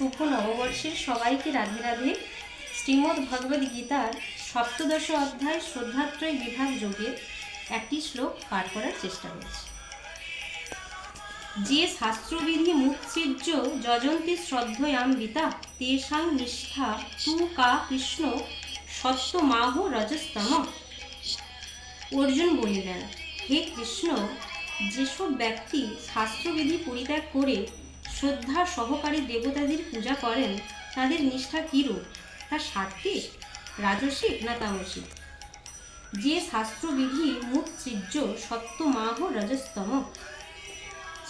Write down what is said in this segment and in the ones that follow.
শুভ নববর্ষের সবাইকে রাধে রাধে। শ্রীমদ্ ভগবদ্ গীতার সপ্তদশ অধ্যায় শ্রদ্ধাত্রয় বিভাগ যোগের একটি শ্লোক পাঠ করার চেষ্টা করছি। যে শাস্ত্রবিধি মুৎসৃজ্য যজন্তি শ্রদ্ধয়াম্বিতা তেষাং নিষ্ঠা তু কা কৃষ্ণ সত্যমাহ রজস্তম। অর্জুন বলিলেন, হে কৃষ্ণ, যেসব ব্যক্তি শাস্ত্রবিধি পরিত্যাগ করে শ্রদ্ধা সহকারী দেবতাদের পূজা করেন তাদের নিষ্ঠা কিরূপ? তা সাত্ত্বিক, রাজসিক না তামসিক? যে শাস্ত্রবিধি মুৎসৃজ্য সত্যমাহ রজস্তম।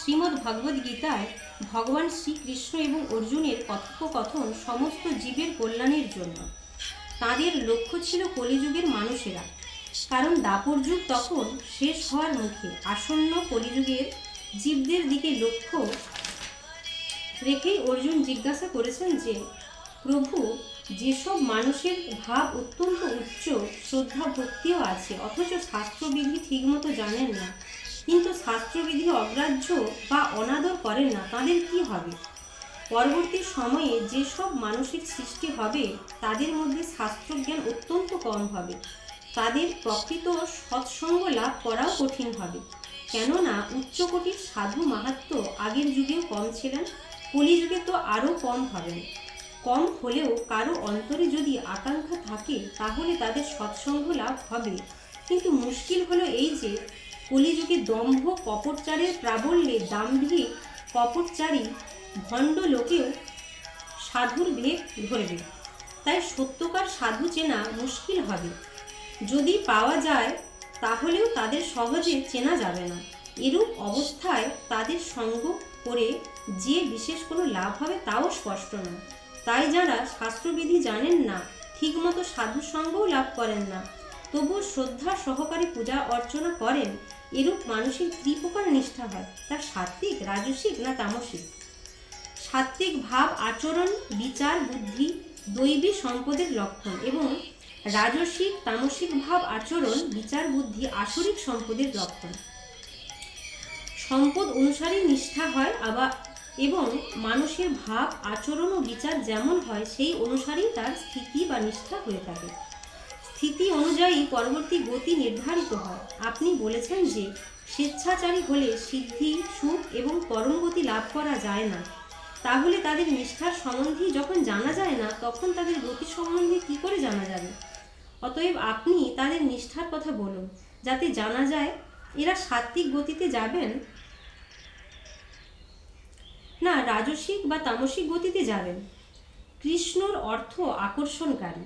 শ্রীমদ্ ভগবদ্ গীতায় ভগবান শ্রীকৃষ্ণ এবং অর্জুনের কথোপকথন সমস্ত জীবের কল্যাণের জন্য। তাদের লক্ষ্য ছিল কলিযুগের মানুষেরা, কারণ দাপর যুগ তখন শেষ হওয়ার মুখে। আসন্ন কলিযুগের জীবদের দিকে লক্ষ্য রেখেই অর্জুন জিজ্ঞাসা করেছেন যে, প্রভু, যেসব মানুষের ভাব অত্যন্ত উচ্চ, শ্রদ্ধা ভক্তিও আছে, অথচ শাস্ত্রবিধি ঠিকমতো জানেন না, কিন্তু শাস্ত্রবিধি অগ্রাহ্য বা অনাদর করেন না, তাদের কি হবে? পরবর্তী সময়ে যেসব মানুষের সৃষ্টি হবে তাদের মধ্যে শাস্ত্রজ্ঞান অত্যন্ত কম হবে। তাদের প্রকৃত সৎসঙ্গ লাভ করাও কঠিন হবে, কেননা উচ্চকোটির সাধু মাহাত্ম্য আগের যুগেও কম ছিলেন, কলিযুগে তো আরও কম হবেন। কম হলেও কারো অন্তরে যদি আকাঙ্ক্ষা থাকে তাহলে তাদের সৎসঙ্গ লাভ হবে। কিন্তু মুশকিল হলো এই যে, কলিযুগে দম্ভ কপটচারের প্রাবল্যে দাম্ভিক কপটচারী ভণ্ড লোকেও সাধুর ভেদ ধরবে। তাই সত্যকার সাধু চেনা মুশকিল হবে। যদি পাওয়া যায় তাহলেও তাদের সহজে চেনা যাবে না। এরূপ অবস্থায় তাদের সঙ্গ করে যে বিশেষ কোনো লাভ হবে তাও স্পষ্ট নয়। তাই যারা শাস্ত্রবিধি জানেন না, ঠিকমতো সাধুর সঙ্গও লাভ করেন না, তবুও শ্রদ্ধা সহকারে পূজা অর্চনা করেন, এরূপ মানুষের ত্রিপ্রকার নিষ্ঠা হয়, তা সাত্ত্বিক, রাজসিক না তামসিক? সাত্ত্বিক ভাব আচরণ, বিচার, বুদ্ধি দৈবী সম্পদের লক্ষণ, এবং রাজসিক তামসিক ভাব আচরণ, বিচার, বুদ্ধি আসরিক সম্পদের লক্ষণ। সম্পদ অনুসারে নিষ্ঠা হয় এবং মানুষের ভাব আচরণ ও বিচার যেমন হয় সেই অনুসারেই তার স্থিতি বা নিষ্ঠা হয়ে থাকে। স্থিতি অনুযায়ী পরবর্তী গতি নির্ধারিত হয়। আপনি বলেছেন যে স্বেচ্ছাচারী হলে সিদ্ধি, সুখ এবং পরম গতি লাভ করা যায় না। তাহলে তাদের নিষ্ঠার সম্বন্ধে যখন জানা যায় না, তখন তাদের গতি সম্বন্ধে কি করে জানা যাবে? অতএব আপনি তাদের নিষ্ঠার কথা বলুন, যাতে জানা যায় এরা সাত্ত্বিক গতিতে যাবেন না রাজসিক বা তামসিক গতিতে যাবেন। কৃষ্ণর অর্থ আকর্ষণকারী।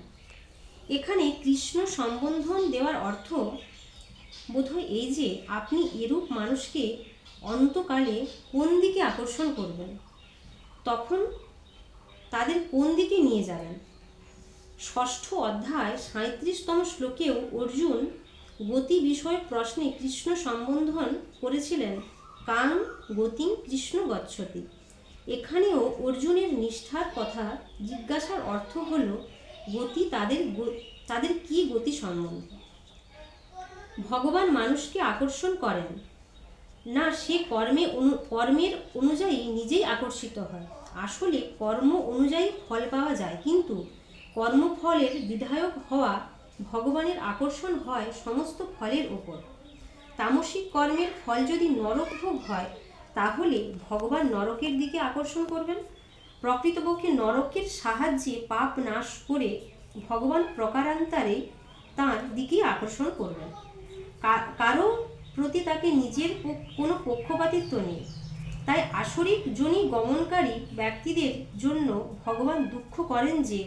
এখানে কৃষ্ণ সম্বোধন দেওয়ার অর্থ বোধহয় এই যে, আপনি এরূপ মানুষকে অন্তকালে কোন দিকে আকর্ষণ করবেন, তখন তাদের কোন দিকে নিয়ে যাবেন। ষষ্ঠ অধ্যায় 37তম শ্লোকেও অর্জুন গতি বিষয়ক প্রশ্নে কৃষ্ণ সম্বোধন করেছিলেন কাং গতিং কৃষ্ণ গচ্ছতি। এখানেও অর্জুনের নিষ্ঠার কথা জিজ্ঞাসার অর্থ হল গতি তাদের কি গতি সম্বন্ধে। ভগবান মানুষকে আকর্ষণ করেন না, সে কর্মের অনুযায়ী নিজেই আকর্ষিত হয়। আসলে কর্ম অনুযায়ী ফল পাওয়া যায়, কিন্তু কর্মফলের বিধায়ক হওয়া ভগবানের আকর্ষণ হয় সমস্ত ফলের ওপর। তামসিক কর্মের ফল যদি নরক ভোগ হয়, তাহলে ভগবান নরকের দিকে আকর্ষণ করবেন। প্রকৃতপক্ষে নরকের সাহায্যে পাপ নাশ করে ভগবান প্রকারান্তরে তাঁর দিকেই আকর্ষণ করবেন। কারো প্রতি তাকে নিজের কোনো পক্ষপাতিত্ব নেই। তাই আসরিক যোনি গমনকারী ব্যক্তিদের জন্য ভগবান দুঃখ করেন যে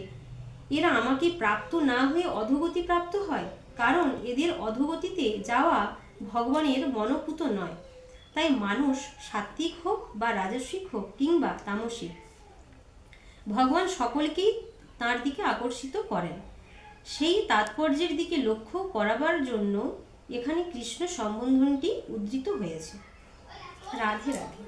এরা আমাকে প্রাপ্ত না হয়ে অধোগতি প্রাপ্ত হয়, কারণ এদের অধোগতিতে যাওয়া ভগবানের মনোপুত নয়। তাই মানুষ সাত্ত্বিক হোক বা রাজসিক হোক কিংবা তামসিক, ভগবান সকলকেই তাঁর দিকে আকর্ষিত করেন। সেই তাৎপর্যের দিকে লক্ষ্য করাবার জন্য এখানে কৃষ্ণ সম্বোধনটি উদ্ধৃত হয়েছে। রাধে রাধে।